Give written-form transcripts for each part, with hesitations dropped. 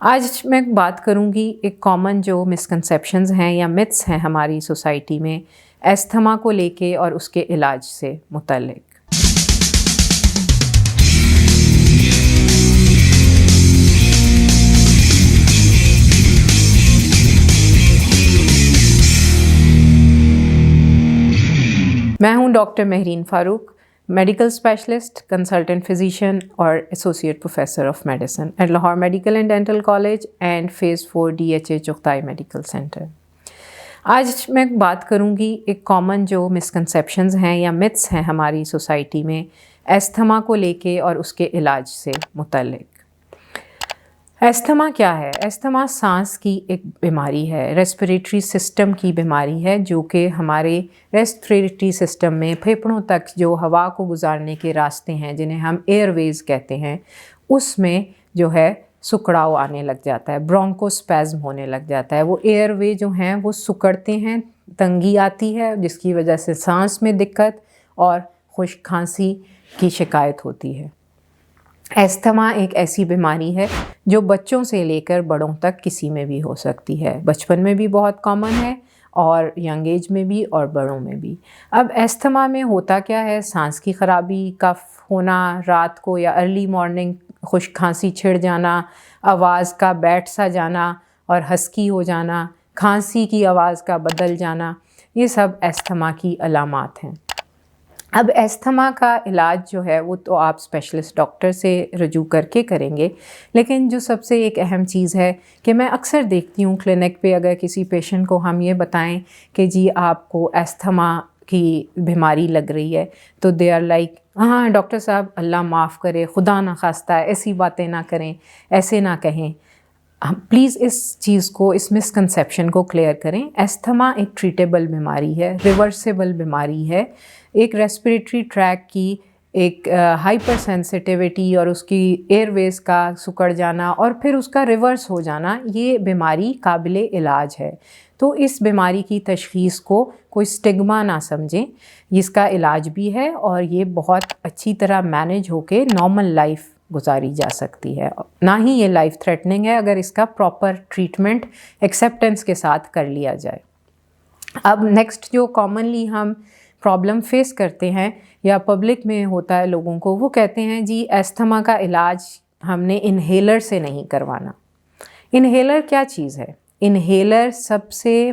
آج میں بات کروں گی ایک کامن جو مسکنسیپشنز ہیں یا متس ہیں ہماری سوسائٹی میں استھما کو لے کے اور اس کے علاج سے متعلق۔ میں ہوں doctor Mehreen Farooq, medical specialist, consultant physician اور associate professor of medicine at Lahore medical and dental college and phase 4 DHA Chughtai medical centre. آج میں بات کروں گی ایک کامن جو مسکنسیپشنز ہیں یا متس ہیں ہماری سوسائٹی میں استھما کو لے کے اور اس کے علاج سے متعلق۔ استھما کیا ہے؟ استھما سانس کی ایک بیماری ہے، ریسپریٹری سسٹم کی بیماری ہے، جو کہ ہمارے ریسپریٹری سسٹم میں پھیپھڑوں تک جو ہوا کو گزارنے کے راستے ہیں جنہیں ہم ایئر ویز کہتے ہیں، اس میں جو ہے سکڑاؤ آنے لگ جاتا ہے، برونکوسپیزم ہونے لگ جاتا ہے۔ وہ ایئر وے جو ہیں وہ سکڑتے ہیں، تنگی آتی ہے جس کی وجہ سے سانس میں دقت اور خشک کھانسی کی شکایت ہوتی ہے۔ استھما ایک ایسی بیماری ہے جو بچوں سے لے کر بڑوں تک کسی میں بھی ہو سکتی ہے، بچپن میں بھی بہت کامن ہے اور ینگ ایج میں بھی اور بڑوں میں بھی۔ اب استھما میں ہوتا کیا ہے؟ سانس کی خرابی، کف ہونا رات کو یا ارلی مارننگ، خشک کھانسی چھڑ جانا، آواز کا بیٹھ سا جانا اور ہسکی ہو جانا، کھانسی کی آواز کا بدل جانا، یہ سب استھما کی علامات ہیں۔ اب استھما کا علاج جو ہے وہ تو آپ اسپیشلسٹ ڈاکٹر سے رجوع کر کے کریں گے، لیکن جو سب سے ایک اہم چیز ہے کہ میں اکثر دیکھتی ہوں کلینک پہ، اگر کسی پیشنٹ کو ہم یہ بتائیں کہ جی آپ کو استھما کی بیماری لگ رہی ہے تو دے آر لائک ہاں ڈاکٹر صاحب اللہ معاف کرے، خدا نہ خواستہ ایسی باتیں نہ کریں، ایسے نہ کہیں۔ پلیز اس چیز کو، اس مسکنسیپشن کو کلیئر کریں۔ استھما ایک ٹریٹیبل بیماری ہے، ریورسیبل بیماری ہے۔ ایک ریسپریٹری ٹریک کی ایک ہائپر سینسٹیوٹی اور اس کی ایئر ویز کا سکڑ جانا اور پھر اس کا ریورس ہو جانا، یہ بیماری قابل علاج ہے۔ تو اس بیماری کی تشخیص کو کوئی سٹگما نہ سمجھیں، اس کا علاج بھی ہے اور یہ بہت اچھی طرح مینیج ہو کے نارمل لائف گزاری جا سکتی ہے، نہ ہی یہ لائف تھریٹننگ ہے اگر اس کا پراپر ٹریٹمنٹ ایکسیپٹنس کے ساتھ کر لیا جائے۔ اب نیکسٹ جو کامنلی ہم پرابلم فیس کرتے ہیں یا پبلک میں ہوتا ہے لوگوں کو، وہ کہتے ہیں جی استھما کا علاج ہم نے انہیلر سے نہیں کروانا۔ انہیلر کیا چیز ہے؟ انہیلر سب سے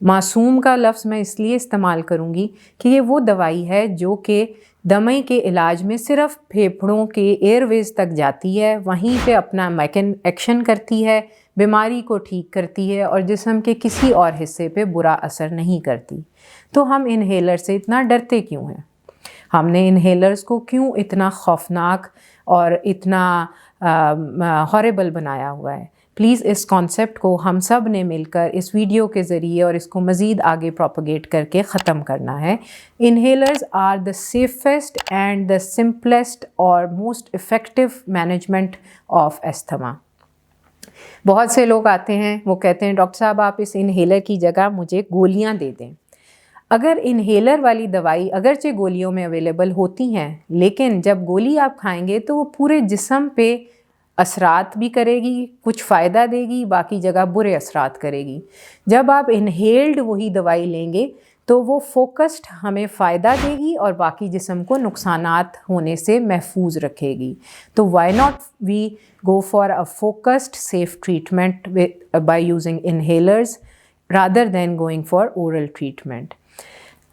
معصوم کا لفظ میں اس لیے استعمال کروں گی کہ یہ وہ دوائی ہے جو کہ دمے کے علاج میں صرف پھیپھڑوں کے ایئر ویز تک جاتی ہے، وہیں پہ اپنا ایکشن کرتی ہے، بیماری کو ٹھیک کرتی ہے اور جسم کے کسی اور حصے پہ برا اثر نہیں کرتی۔ تو ہم انہیلر سے اتنا ڈرتے کیوں ہیں؟ ہم نے انہیلرز کو کیوں اتنا خوفناک اور اتنا ہاربل بنایا ہوا ہے؟ پلیز اس کانسیپٹ کو ہم سب نے مل کر اس ویڈیو کے ذریعے اور اس کو مزید آگے پروپیگیٹ کر کے ختم کرنا ہے۔ Inhalers are the safest and the simplest اور most effective management of asthma. بہت سے لوگ آتے ہیں، وہ کہتے ہیں ڈاکٹر صاحب آپ اس انہیلر کی جگہ مجھے گولیاں دے دیں۔ اگر انہیلر والی دوائی اگرچہ گولیوں میں اویلیبل ہوتی ہیں، لیکن جب گولی آپ کھائیں گے تو وہ پورے جسم پہ اثرات بھی کرے گی، کچھ فائدہ دے گی، باقی جگہ برے اثرات کرے گی۔ جب آپ انہیلڈ وہی دوائی لیں گے تو وہ فوکسڈ ہمیں فائدہ دے گی اور باقی جسم کو نقصانات ہونے سے محفوظ رکھے گی۔ تو why not we go for a focused safe treatment by using inhalers rather than going for oral treatment.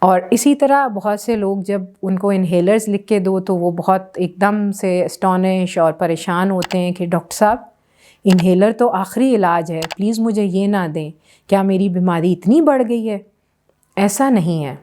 اور اسی طرح بہت سے لوگ جب ان کو انہیلرز لکھ کے دو تو وہ بہت ایک دم سے اسٹونش اور پریشان ہوتے ہیں کہ ڈاکٹر صاحب انہیلر تو آخری علاج ہے، پلیز مجھے یہ نہ دیں، کیا میری بیماری اتنی بڑھ گئی ہے؟ ایسا نہیں ہے۔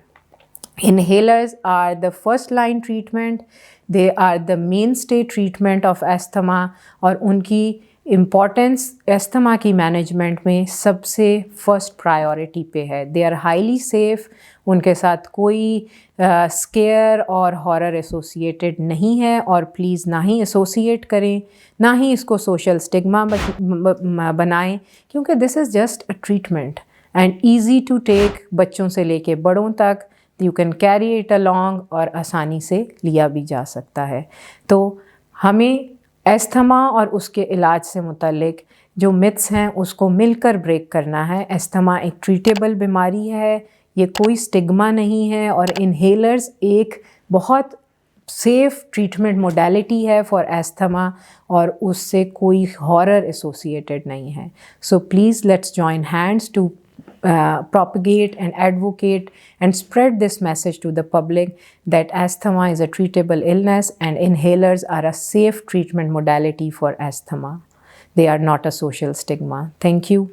Inhalers are the first line treatment, they are the mainstay treatment of asthma, اور ان کی امپورٹنس استھما کی مینجمنٹ میں سب سے فرسٹ پرائیورٹی پہ ہے۔ دے آر ہائیلی سیف، ان کے ساتھ کوئی اسکیئر اور ہارر ایسوسیٹیڈ نہیں ہے، اور پلیز نہ ہی ایسوسیٹ کریں، نہ ہی اس کو سوشل اسٹگما بنائیں، کیونکہ this is just a treatment and easy to take, بچوں سے لے کے بڑوں تک you can carry it along اور آسانی سے لیا بھی جا سکتا ہے۔ تو ہمیں استھما اور اس کے علاج سے متعلق جو متس ہیں اس کو مل کر بریک کرنا ہے. استھما ایک ٹریٹیبل بیماری ہے, یہ کوئی اسٹگما نہیں ہے, اور انہیلرز ایک بہت سیف ٹریٹمنٹ موڈیلٹی ہے فار استھما, اور اس سے کوئی ہارر ایسوسیٹیڈ نہیں ہے. So please let's join hands to propagate and advocate and spread this message to the public that asthma is a treatable illness and inhalers are a safe treatment modality for asthma. They are not a social stigma. Thank you.